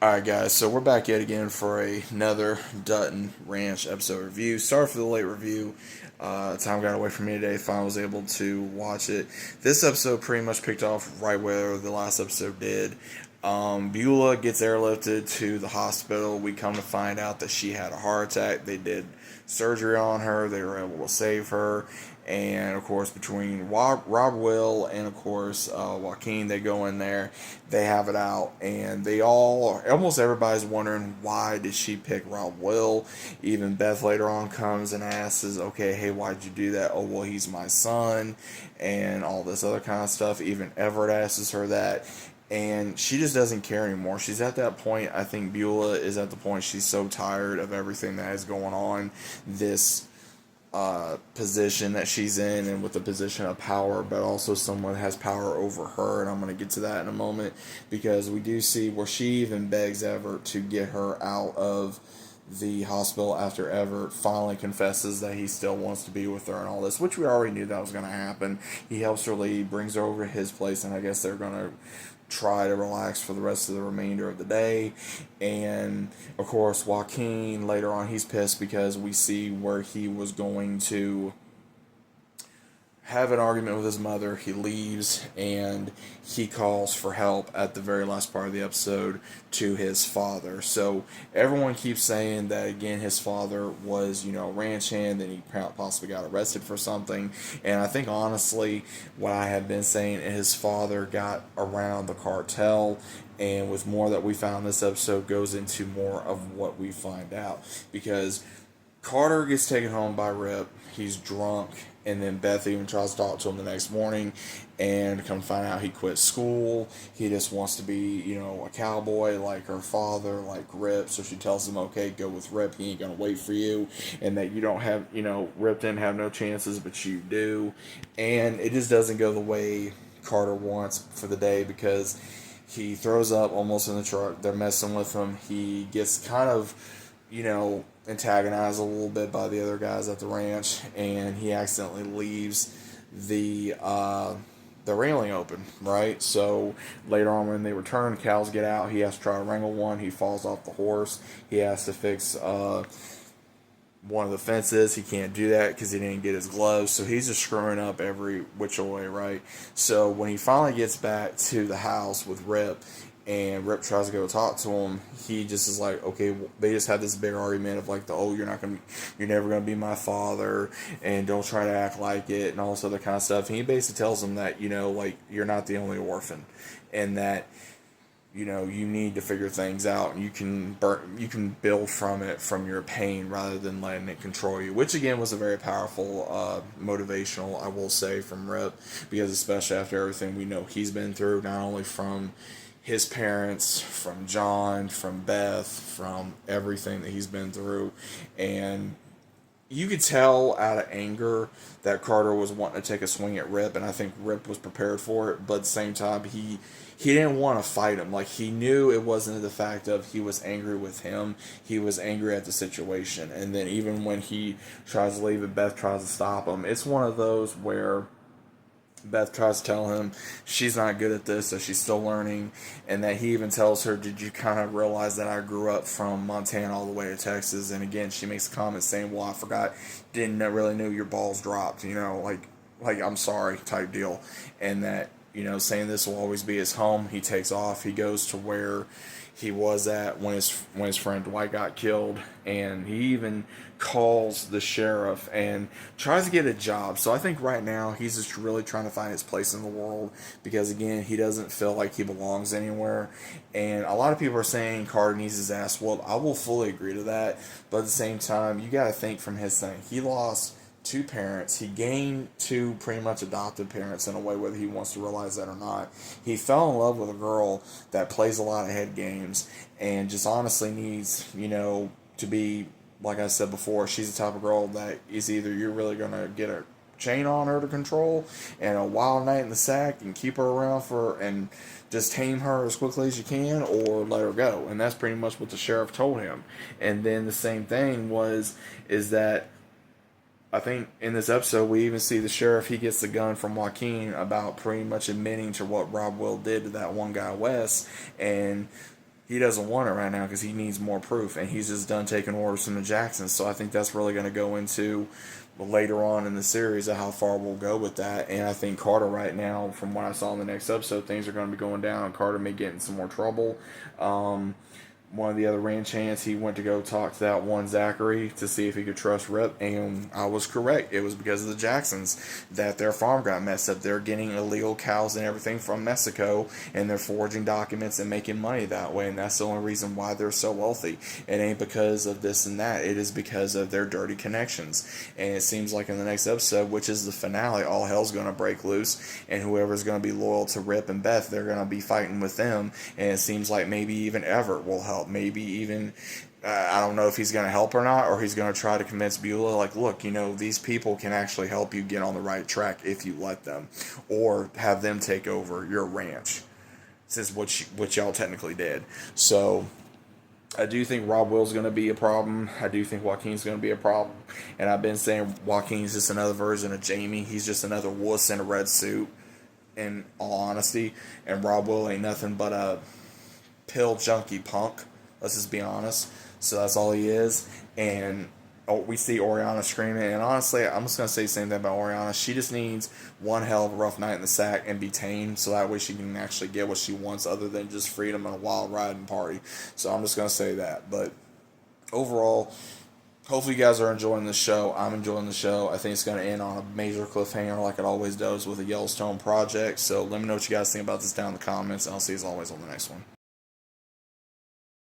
Alright, guys, so we're back yet again for another Dutton Ranch episode review. Sorry for the late review. Time got away from me today. Finally was able to watch it. This episode pretty much picked off right where the last episode did. Beulah gets airlifted to the hospital. We come to find out that she had a heart attack. They did surgery on her. They were able to save her. And of course, between Rob Will and of course Joaquin, they go in there, they have it out, and almost everybody's wondering why did she pick Rob Will. Even Beth later on comes and asks, "Okay, hey, why'd you do that?" "Oh, well, he's my son," and all this other kind of stuff. Even Everett asks her that. And she just doesn't care anymore. She's at that point. I think Beulah is at the point she's so tired of everything that is going on. This position that she's in, and with the position of power, but also someone has power over her, and I'm going to get to that in a moment, because we do see where she even begs Everett to get her out of the hospital after Everett finally confesses that he still wants to be with her and all this, which we already knew that was going to happen. He helps her leave, brings her over to his place, and I guess they're going to try to relax for the rest of the remainder of the day. And of course, Joaquin later on, he's pissed because we see where he was going to have an argument with his mother. He leaves and he calls for help at the very last part of the episode to his father. So everyone keeps saying that again his father was, a ranch hand, and he possibly got arrested for something. And I think honestly what I have been saying, his father got around the cartel, and with more that we found, this episode goes into more of what we find out, because Carter gets taken home by Rip. He's drunk, and then Beth even tries to talk to him the next morning, and come find out he quit school. He just wants to be, a cowboy like her father, like Rip. So she tells him, "Okay, go with Rip. He ain't gonna wait for you," and that you don't have, Rip didn't have no chances, but you do. And it just doesn't go the way Carter wants for the day, because he throws up almost in the truck. They're messing with him. He gets kind of, antagonized a little bit by the other guys at the ranch, and he accidentally leaves the railing open, right? So later on when they return, cows get out. He has to try to wrangle one. He falls off the horse. He has to fix one of the fences. He can't do that because he didn't get his gloves, so he's just screwing up every which way, right? So when he finally gets back to the house with Rip, and Rip tries to go talk to him, he just is like, okay, they just had this big argument of like, you're never gonna be my father, and don't try to act like it, and all this other kind of stuff. And he basically tells him that, you're not the only orphan, and that, you need to figure things out, and you can build from it, from your pain, rather than letting it control you. Which again was a very powerful motivational, I will say, from Rip, because especially after everything we know he's been through, not only from his parents, from John, from Beth, from everything that he's been through. And you could tell out of anger that Carter was wanting to take a swing at Rip, and I think Rip was prepared for it, but at the same time, he didn't want to fight him. Like, he knew it wasn't the fact of he was angry with him, he was angry at the situation. And then even when he tries to leave and Beth tries to stop him, it's one of those where Beth tries to tell him she's not good at this, so she's still learning, and that he even tells her, "Did you kind of realize that I grew up from Montana all the way to Texas?" And again, she makes a comment saying, "Well, I forgot, didn't really know your balls dropped, like I'm sorry," type deal. And that, saying this will always be his home. He takes off. He goes to where he was at when his friend Dwight got killed, and he even calls the sheriff and tries to get a job. So I think right now he's just really trying to find his place in the world, because again, he doesn't feel like he belongs anywhere. And a lot of people are saying Carter needs his ass whooped. I will fully agree to that, but at the same time, you got to think from his thing. He lost two parents. He gained two pretty much adopted parents, in a way, whether he wants to realize that or not. He fell in love with a girl that plays a lot of head games, and just honestly needs, to be, like I said before, she's the type of girl that is either you're really going to get a chain on her to control and a wild night in the sack and keep her around and just tame her as quickly as you can, or let her go. And that's pretty much what the sheriff told him. And then the same thing is that I think in this episode we even see the sheriff, he gets the gun from Joaquin about pretty much admitting to what Rob Will did to that one guy Wes. And he doesn't want it right now because he needs more proof, and he's just done taking orders from the Jacksons. So I think that's really going to go into later on in the series of how far we'll go with that. And I think Carter right now, from what I saw in the next episode, things are going to be going down. Carter may get in some more trouble. One of the other ranch hands, he went to go talk to that one Zachary to see if he could trust Rip, and I was correct. It was because of the Jacksons that their farm got messed up. They're getting illegal cows and everything from Mexico, and they're forging documents and making money that way, and that's the only reason why they're so wealthy. It ain't because of this and that. It is because of their dirty connections. And it seems like in the next episode, which is the finale, all hell's going to break loose, and whoever's going to be loyal to Rip and Beth, they're going to be fighting with them, and it seems like maybe even Everett will help. Maybe even, I don't know if he's going to help or not, or he's going to try to convince Beulah, like, look, these people can actually help you get on the right track if you let them, or have them take over your ranch, since what y'all technically did. So I do think Rob Will's going to be a problem. I do think Joaquin's going to be a problem. And I've been saying Joaquin's just another version of Jamie. He's just another wuss in a red suit, in all honesty. And Rob Will ain't nothing but a pill junkie punk. Let's just be honest. So that's all he is. And we see Oriana screaming. And honestly, I'm just going to say the same thing about Oriana. She just needs one hell of a rough night in the sack and be tamed, so that way she can actually get what she wants other than just freedom and a wild ride and party. So I'm just going to say that. But overall, hopefully you guys are enjoying the show. I'm enjoying the show. I think it's going to end on a major cliffhanger like it always does with a Yellowstone project. So let me know what you guys think about this down in the comments, and I'll see you as always on the next one.